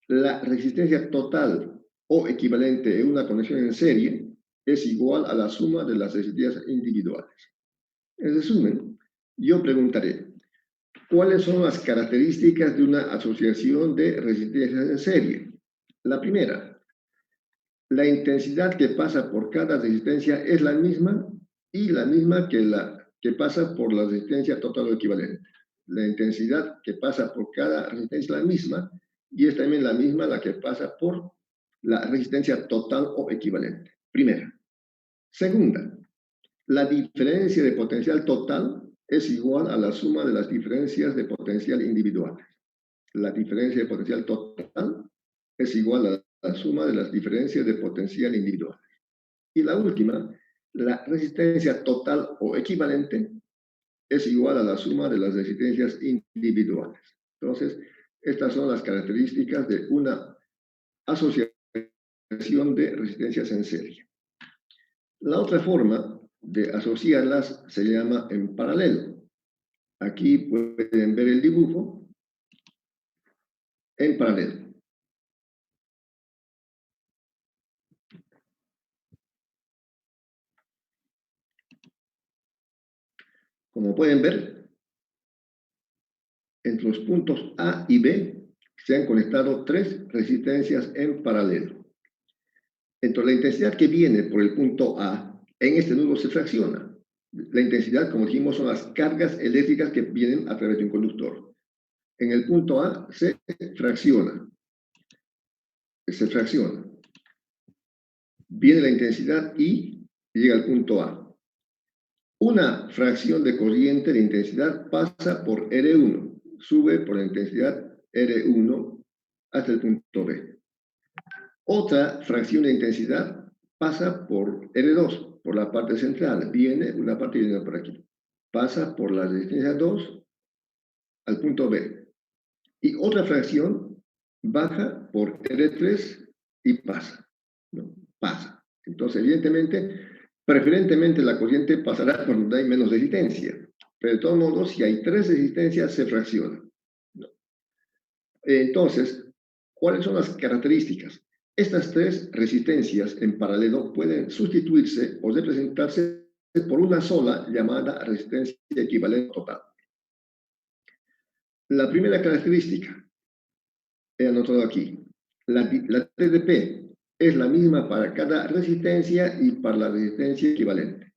La resistencia total o equivalente en una conexión en serie es igual a la suma de las resistencias individuales. En resumen, yo preguntaré, ¿cuáles son las características de una asociación de resistencias en serie? La primera, la intensidad que pasa por cada resistencia es la misma y la misma que la que pasa por la resistencia total o equivalente. La intensidad que pasa por cada resistencia es la misma y es también la misma la que pasa por la resistencia total o equivalente. Primera. Segunda, la diferencia de potencial total es igual a la suma de las diferencias de potencial individuales. La diferencia de potencial total es igual a la suma de las diferencias de potencial individuales. Y la última, la resistencia total o equivalente es igual a la suma de las resistencias individuales. Entonces, estas son las características de una asociación de resistencias en serie. La otra forma de asociarlas se llama en paralelo. Aquí pueden ver el dibujo en paralelo. Como pueden ver, entre los puntos A y B se han conectado tres resistencias en paralelo. Entonces, la intensidad que viene por el punto A en este nudo se fracciona. La intensidad, como dijimos, son las cargas eléctricas que vienen a través de un conductor. En el punto A se fracciona. Se fracciona. Viene la intensidad I y llega al punto A. Una fracción de corriente de intensidad pasa por R1, sube por la intensidad R1 hasta el punto B. Otra fracción de intensidad pasa por R2, por la parte central, viene una parte y viene por aquí. Pasa por la resistencia 2 al punto B. Y otra fracción baja por R3 y pasa. ¿No? Pasa. Entonces, evidentemente, preferentemente la corriente pasará por donde hay menos resistencia. Pero de todos modos, si hay 3 resistencias, se fracciona, ¿no? Entonces, ¿cuáles son las características? Estas 3 resistencias en paralelo pueden sustituirse o representarse por una sola llamada resistencia equivalente total. La primera característica, he anotado aquí, la TDP es la misma para cada resistencia y para la resistencia equivalente.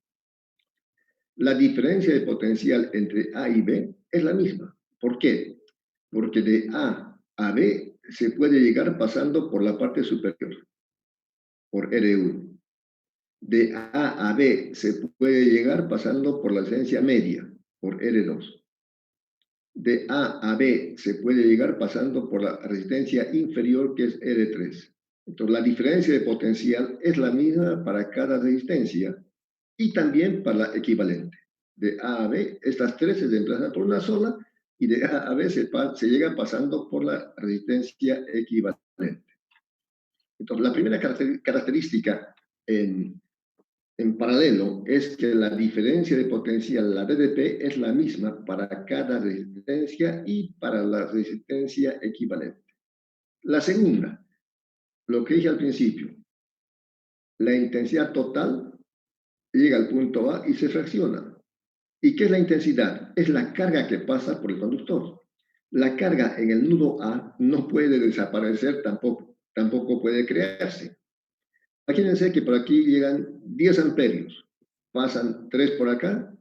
La diferencia de potencial entre A y B es la misma. ¿Por qué? Porque de A a B se puede llegar pasando por la parte superior, por R1. De A a B se puede llegar pasando por la resistencia media, por R2. De A a B se puede llegar pasando por la resistencia inferior, que es R3. Entonces, la diferencia de potencial es la misma para cada resistencia y también para la equivalente. De A a B, estas 3 se reemplazan por una sola y de A a B se llega pasando por la resistencia equivalente. Entonces, la primera característica en paralelo es que la diferencia de potencial, la DDP, es la misma para cada resistencia y para la resistencia equivalente. La segunda, lo que dije al principio, la intensidad total llega al punto A y se fracciona. ¿Y qué es la intensidad? Es la carga que pasa por el conductor. La carga en el nudo A no puede desaparecer, tampoco puede crearse. Imagínense que por aquí llegan 10 amperios, pasan 3 por acá,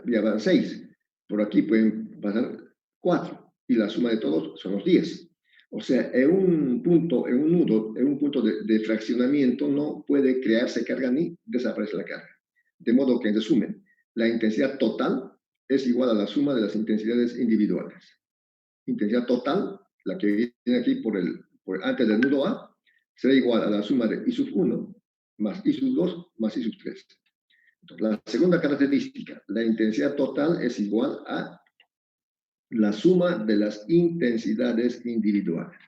ya van 6. Por aquí pueden pasar 4 y la suma de todos son los 10. O sea, en un punto, en un nudo, en un punto de fraccionamiento no puede crearse carga ni desaparecer la carga. De modo que, en resumen, la intensidad total es igual a la suma de las intensidades individuales. Intensidad total, la que viene aquí antes del nudo A, será igual a la suma de I sub 1 más I sub 2 más I sub 3. Entonces, la segunda característica, la intensidad total es igual a la suma de las intensidades individuales.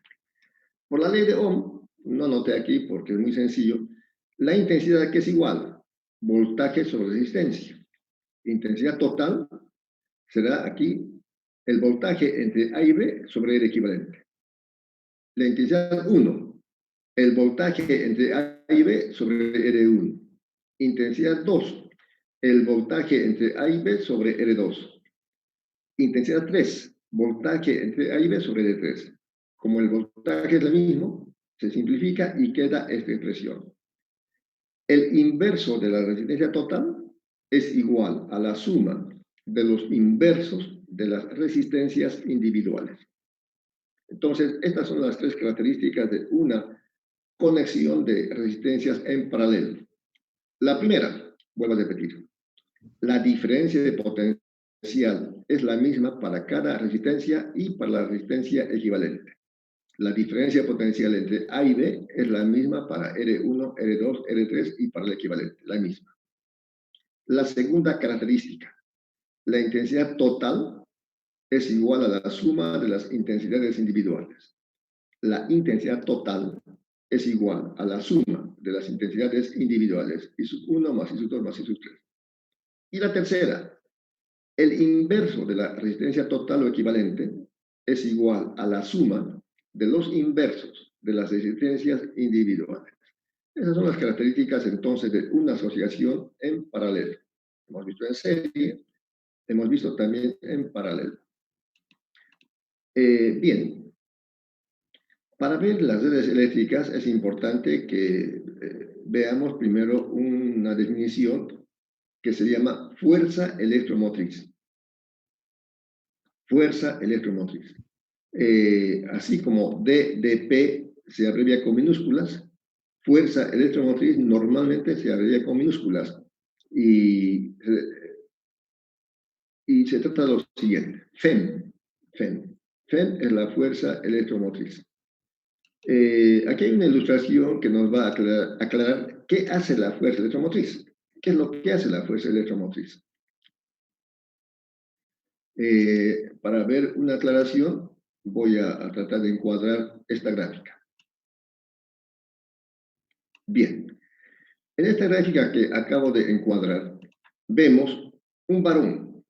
Por la ley de Ohm, no anoté aquí porque es muy sencillo, la intensidad que es igual, voltaje sobre resistencia. Intensidad total será aquí el voltaje entre A y B sobre R equivalente. La intensidad 1, el voltaje entre A y B sobre R1. Intensidad 2, el voltaje entre A y B sobre R2. Intensidad 3, voltaje entre A y B sobre R3. Como el voltaje es el mismo, se simplifica y queda esta expresión. El inverso de la resistencia total es igual a la suma de los inversos de las resistencias individuales. Entonces, estas son las 3 características de una conexión de resistencias en paralelo. La primera, vuelvo a repetir, la diferencia de potencial es la misma para cada resistencia y para la resistencia equivalente. La diferencia potencial entre A y B es la misma para R1, R2, R3 y para el equivalente, la misma. La segunda característica, la intensidad total es igual a la suma de las intensidades individuales. La intensidad total es igual a la suma de las intensidades individuales, I sub 1 más I sub 2 más I sub 3. Y la tercera, el inverso de la resistencia total o equivalente es igual a la suma de los inversos de las resistencias individuales. Esas son las características entonces de una asociación en paralelo. Hemos visto en serie, hemos visto también en paralelo. Bien, para ver las redes eléctricas es importante que veamos primero una definición que se llama fuerza electromotriz. Fuerza electromotriz. Así como DDP se abrevia con minúsculas, fuerza electromotriz normalmente se abrevia con minúsculas. Y se trata de lo siguiente, FEM. FEM es la fuerza electromotriz. Aquí hay una ilustración que nos va a aclarar qué hace la fuerza electromotriz. ¿Qué es lo que hace la fuerza electromotriz? Para ver una aclaración, voy a tratar de encuadrar esta gráfica. Bien, En esta gráfica que acabo de encuadrar, vemos un varón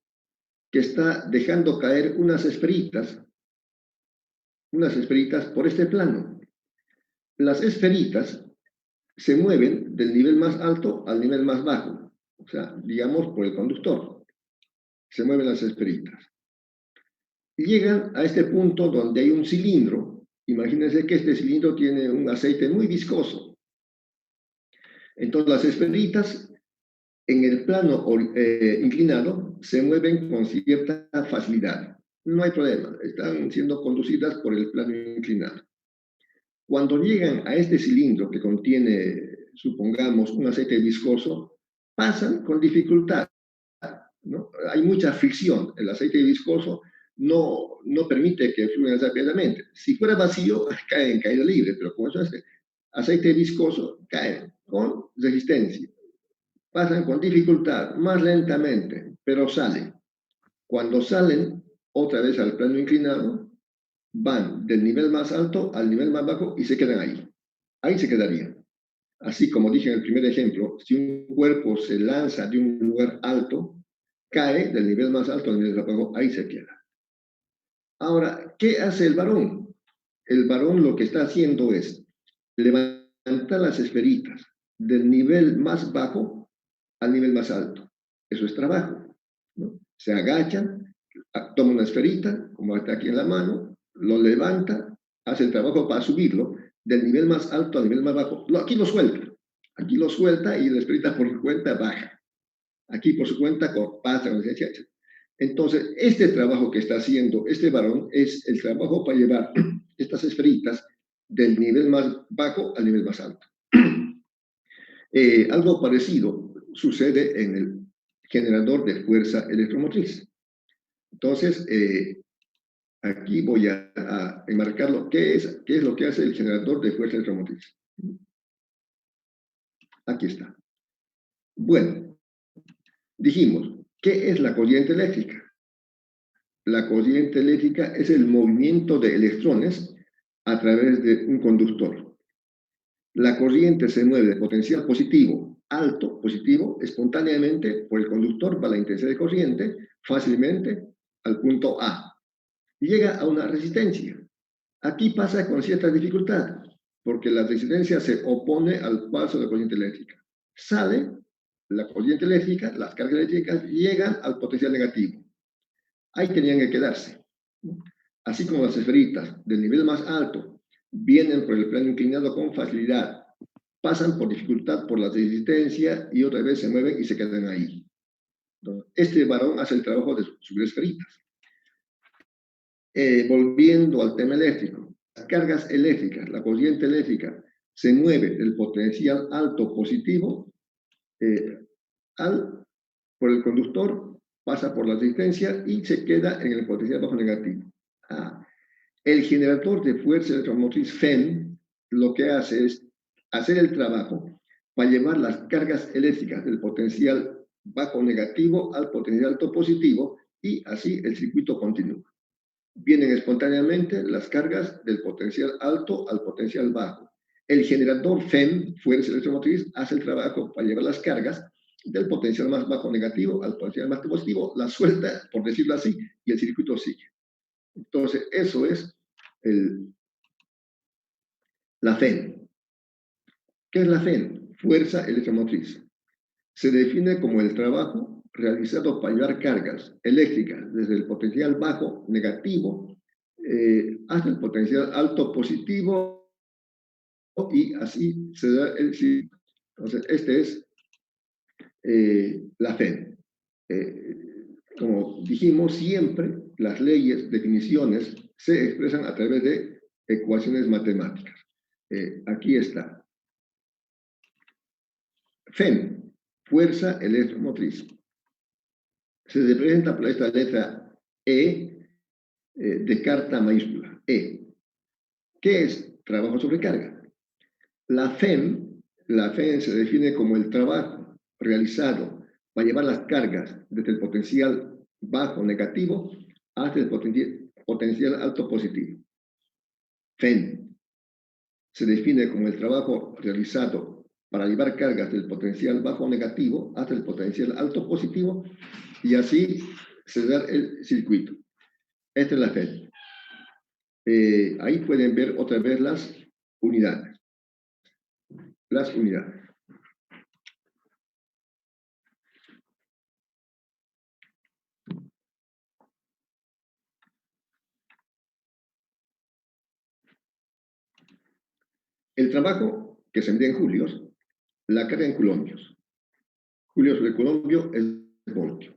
que está dejando caer unas esferitas por este plano. Las esferitas se mueven del nivel más alto al nivel más bajo, o sea, digamos por el conductor. Se mueven las esferitas. Llegan a este punto donde hay un cilindro. Imagínense que este cilindro tiene un aceite muy viscoso. Entonces las esferitas en el plano inclinado se mueven con cierta facilidad. No hay problema, están siendo conducidas por el plano inclinado. Cuando llegan a este cilindro que contiene, supongamos, un aceite viscoso, pasan con dificultad, ¿no? Hay mucha fricción. El aceite viscoso no permite que fluyan rápidamente. Si fuera vacío, cae en caída libre, pero como es aceite viscoso, caen con resistencia. Pasan con dificultad, más lentamente, pero salen. Cuando salen otra vez al plano inclinado, van del nivel más alto al nivel más bajo y se quedan ahí. Ahí se quedarían. Así como dije en el primer ejemplo, si un cuerpo se lanza de un lugar alto, cae del nivel más alto al nivel más bajo, ahí se queda. Ahora, ¿qué hace el varón? El varón lo que está haciendo es levantar las esferitas del nivel más bajo al nivel más alto. Eso es trabajo, ¿no? Se agachan, toma una esferita, como está aquí en la mano, lo levanta, hace el trabajo para subirlo del nivel más alto al nivel más bajo. Aquí lo suelta y la esferita por su cuenta baja. Aquí por su cuenta pasa, etc. Entonces, este trabajo que está haciendo este varón es el trabajo para llevar estas esferitas del nivel más bajo al nivel más alto. Algo parecido sucede en el generador de fuerza electromotriz. Entonces, aquí voy a enmarcarlo. ¿Qué es lo que hace el generador de fuerza electromotriz? Aquí está. Bueno, dijimos, ¿qué es la corriente eléctrica? La corriente eléctrica es el movimiento de electrones a través de un conductor. La corriente se mueve de potencial positivo, alto, positivo, espontáneamente por el conductor para la intensidad de corriente, fácilmente al punto A. Llega a una resistencia. Aquí pasa con cierta dificultad, porque la resistencia se opone al paso de la corriente eléctrica. Sale la corriente eléctrica, las cargas eléctricas llegan al potencial negativo. Ahí tenían que quedarse. Así como las esferitas del nivel más alto vienen por el plano inclinado con facilidad, pasan por dificultad por la resistencia y otra vez se mueven y se quedan ahí. Entonces, este varón hace el trabajo de subir esferitas. Volviendo al tema eléctrico, las cargas eléctricas, la corriente eléctrica se mueve del potencial alto positivo por el conductor, pasa por la resistencia y se queda en el potencial bajo negativo. El generador de fuerza electromotriz FEM lo que hace es hacer el trabajo para llevar las cargas eléctricas del potencial bajo negativo al potencial alto positivo y así el circuito continúa. Vienen espontáneamente las cargas del potencial alto al potencial bajo. El generador FEM, fuerza electromotriz, hace el trabajo para llevar las cargas del potencial más bajo negativo al potencial más positivo, la suelta, por decirlo así, y el circuito sigue. Entonces, eso es la FEM. ¿Qué es la FEM? Fuerza electromotriz. Se define como el trabajo realizado para llevar cargas eléctricas desde el potencial bajo negativo hasta el potencial alto positivo y así se da el circuito. Entonces, este es la FEM. Como dijimos, siempre las leyes, definiciones, se expresan a través de ecuaciones matemáticas. Aquí está. FEM, fuerza electromotriz. Se representa por esta letra E de carta mayúscula, E. ¿Qué es trabajo sobre carga? La FEM se define como el trabajo realizado para llevar las cargas desde el potencial bajo negativo hasta el potencial alto positivo. FEM se define como el trabajo realizado para llevar cargas del potencial bajo negativo hasta el potencial alto positivo y así cerrar el circuito. Esta es la FED. Ahí pueden ver otra vez las unidades. Las unidades. El trabajo que se mide en julios, la carga en colombios. Julios de colombio es voltio.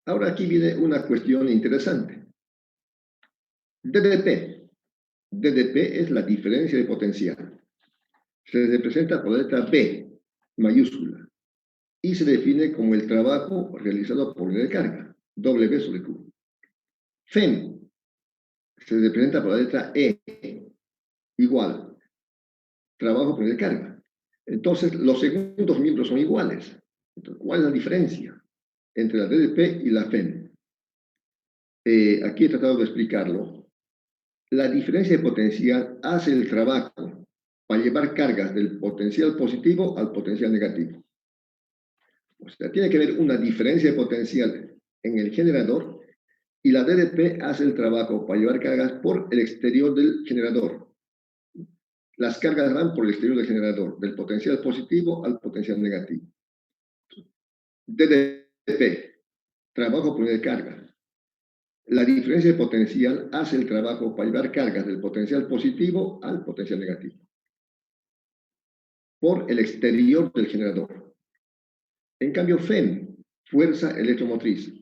Ahora aquí viene una cuestión interesante. DDP. DDP es la diferencia de potencial. Se representa por la letra B, mayúscula, y se define como el trabajo realizado por unidad de carga, W sobre Q. FEM se representa por la letra E, igual, trabajo por unidad de carga. Entonces, los segundos miembros son iguales. Entonces, ¿cuál es la diferencia entre la DDP y la FEM? Aquí he tratado de explicarlo. La diferencia de potencial hace el trabajo para llevar cargas del potencial positivo al potencial negativo. O sea, tiene que haber una diferencia de potencial en el generador y la DDP hace el trabajo para llevar cargas por el exterior del generador. Las cargas van por el exterior del generador, del potencial positivo al potencial negativo. DDP, trabajo por unidad de carga. La diferencia de potencial hace el trabajo para llevar cargas del potencial positivo al potencial negativo por el exterior del generador. En cambio, FEM, fuerza electromotriz,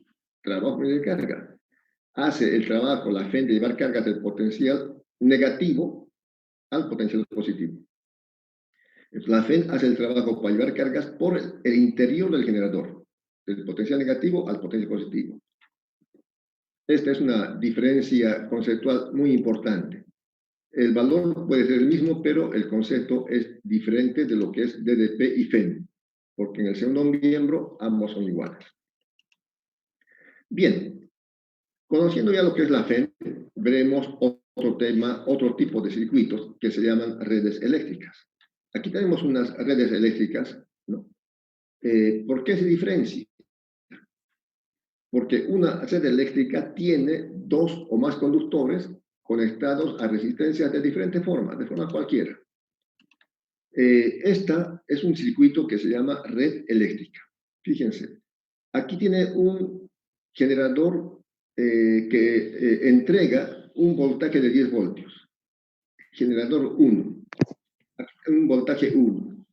trabajo por unidad de carga, hace el trabajo, la FEM, de llevar cargas del potencial negativo al potencial positivo. La FEM hace el trabajo para llevar cargas por el interior del generador, del potencial negativo al potencial positivo. Esta es una diferencia conceptual muy importante. El valor puede ser el mismo, pero el concepto es diferente de lo que es DDP y FEM, porque en el segundo miembro ambos son iguales. Bien, conociendo ya lo que es la FEM, veremos otro tema, otro tipo de circuitos que se llaman redes eléctricas. Aquí tenemos unas redes eléctricas, ¿no? ¿Por qué se diferencia? Porque una red eléctrica tiene dos o más conductores conectados a resistencias de diferente forma, de forma cualquiera. Esta es un circuito que se llama red eléctrica. Fíjense, aquí tiene un generador que entrega un voltaje de 10 voltios. Generador 1, un voltaje 1.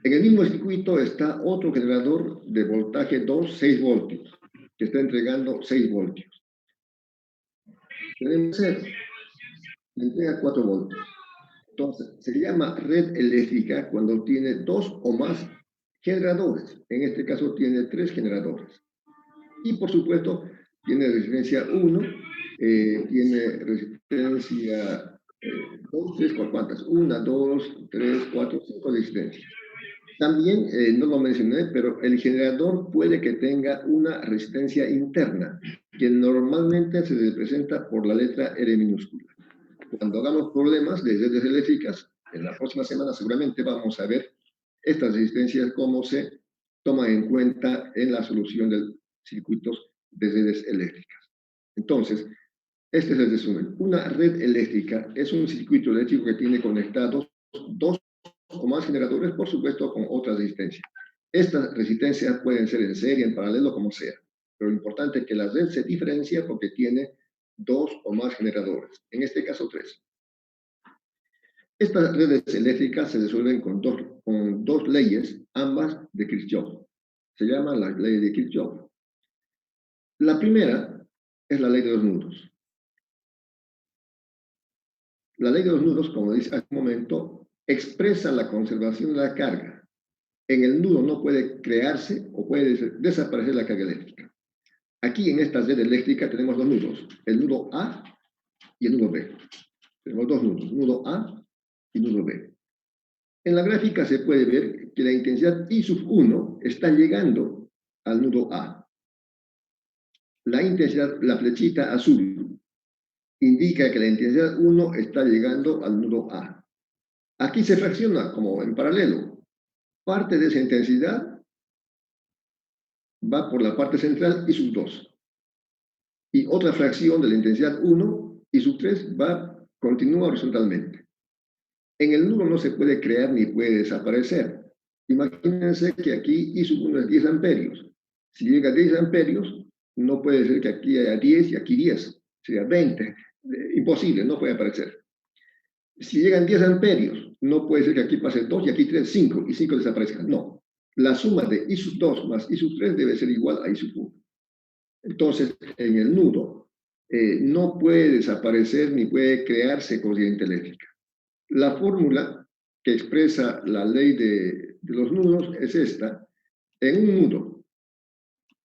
En el mismo circuito está otro generador de voltaje 2, 6 voltios, que está entregando 6 voltios. Tenemos 0, entrega 4 voltios. Entonces, se llama red eléctrica cuando tiene dos o más generadores. En este caso tiene 3 generadores. Y por supuesto, tiene resistencia 1, tiene resistencia 2, 3, ¿cuántas? 1, 2, 3, 4, 5 resistencias. También, no lo mencioné, pero el generador puede que tenga una resistencia interna, que normalmente se representa por la letra R minúscula. Cuando hagamos problemas de redes eléctricas, en la próxima semana seguramente vamos a ver estas resistencias, cómo se toman en cuenta en la solución de circuitos de redes eléctricas. Entonces, este es el resumen. Una red eléctrica es un circuito eléctrico que tiene conectados dos o más generadores, por supuesto, con otras resistencias. Estas resistencias pueden ser en serie, en paralelo, como sea. Pero lo importante es que la red se diferencia porque tiene dos o más generadores. En este caso, 3. Estas redes eléctricas se resuelven con dos leyes, ambas de Kirchhoff. Se llama la ley de Kirchhoff. La primera es la ley de los nudos. La ley de los nudos, como dice hace un momento, expresa la conservación de la carga. En el nudo no puede crearse o puede desaparecer la carga eléctrica. Aquí en esta red eléctrica tenemos dos nudos, el nudo A y el nudo B. Tenemos dos nudos, nudo A y nudo B. En la gráfica se puede ver que la intensidad I sub 1 está llegando al nudo A. La intensidad, la flechita azul, indica que la intensidad 1 está llegando al nudo A. Aquí se fracciona como en paralelo. Parte de esa intensidad va por la parte central y sub 2. Y otra fracción de la intensidad 1 y sub 3 continúa horizontalmente. En el nudo no se puede crear ni puede desaparecer. Imagínense que aquí I sub 1 es 10 amperios. Si llega a 10 amperios, no puede ser que aquí haya 10 y aquí 10. Sería 20. Imposible, no puede aparecer. Si llegan 10 amperios, no puede ser que aquí pase 2 y aquí 3, 5, y 5 desaparezcan. No. La suma de I sub 2 más I sub 3 debe ser igual a I sub 1. Entonces, en el nudo, no puede desaparecer ni puede crearse corriente eléctrica. La fórmula que expresa la ley de los nudos es esta. En un nudo,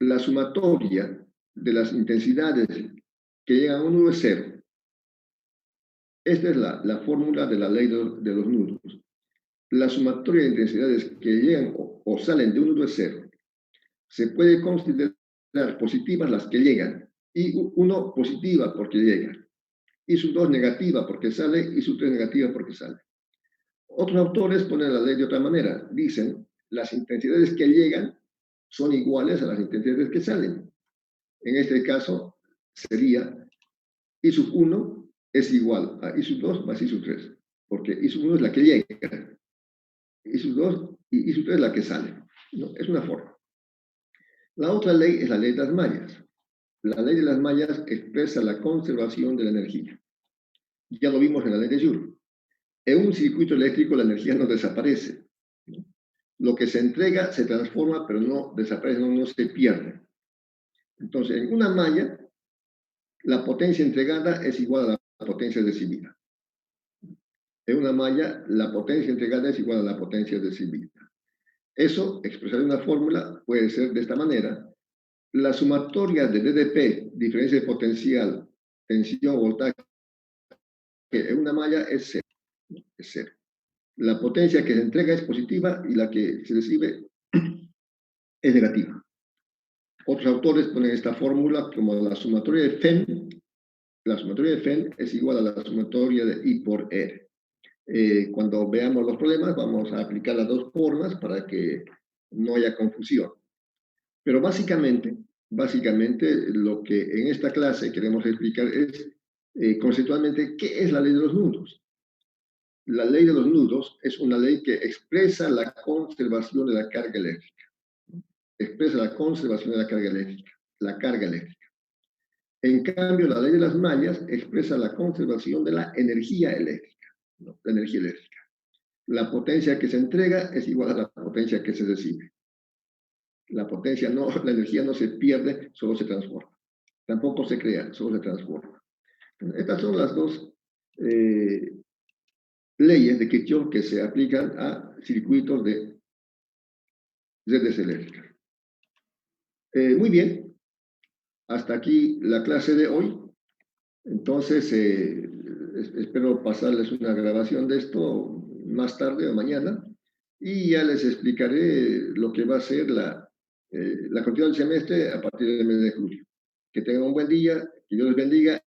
la sumatoria de las intensidades que llegan a un nudo es cero. Esta es la fórmula de la ley de los nudos. La sumatoria de intensidades que llegan o salen de un nudo es cero. Se puede considerar positivas las que llegan, y 1 positiva porque llega, y sub 2 negativa porque sale, y sub 3 negativa porque sale. Otros autores ponen la ley de otra manera. Dicen, las intensidades que llegan son iguales a las intensidades que salen. En este caso, sería I sub 1 es igual a I sub 2 más I sub 3, porque I sub 1 es la que llega, I sub 2 y I sub 3 es la que sale. ¿No? Es una forma. La otra ley es la ley de las mallas. La ley de las mallas expresa la conservación de la energía. Ya lo vimos en la ley de Joule. En un circuito eléctrico la energía no desaparece. Lo que se entrega se transforma, pero no desaparece, no se pierde. Entonces, en una malla, la potencia entregada es igual a la potencia recibida. En una malla, la potencia entregada es igual a la potencia recibida. Eso, expresar en una fórmula, puede ser de esta manera. La sumatoria de DDP, diferencia de potencial, tensión, voltaje, en una malla es cero. Es cero. La potencia que se entrega es positiva y la que se recibe es negativa. Otros autores ponen esta fórmula como la sumatoria de Fenn. La sumatoria de Fenn es igual a la sumatoria de I por R. Cuando veamos los problemas vamos a aplicar las dos formas para que no haya confusión. Pero básicamente lo que en esta clase queremos explicar es conceptualmente qué es la ley de los nudos. La ley de los nudos es una ley que expresa la conservación de la carga eléctrica. Expresa la conservación de la carga eléctrica. En cambio, la ley de las mallas expresa la conservación de la energía eléctrica. ¿No? La energía eléctrica. La potencia que se entrega es igual a la potencia que se recibe. La energía no se pierde, solo se transforma. Tampoco se crea, solo se transforma. Estas son las dos leyes de Kirchhoff que se aplican a circuitos de redes eléctricas. Muy bien, hasta aquí la clase de hoy. Entonces, espero pasarles una grabación de esto más tarde o mañana y ya les explicaré lo que va a ser la continuidad del semestre a partir del mes de julio. Que tengan un buen día, que Dios les bendiga.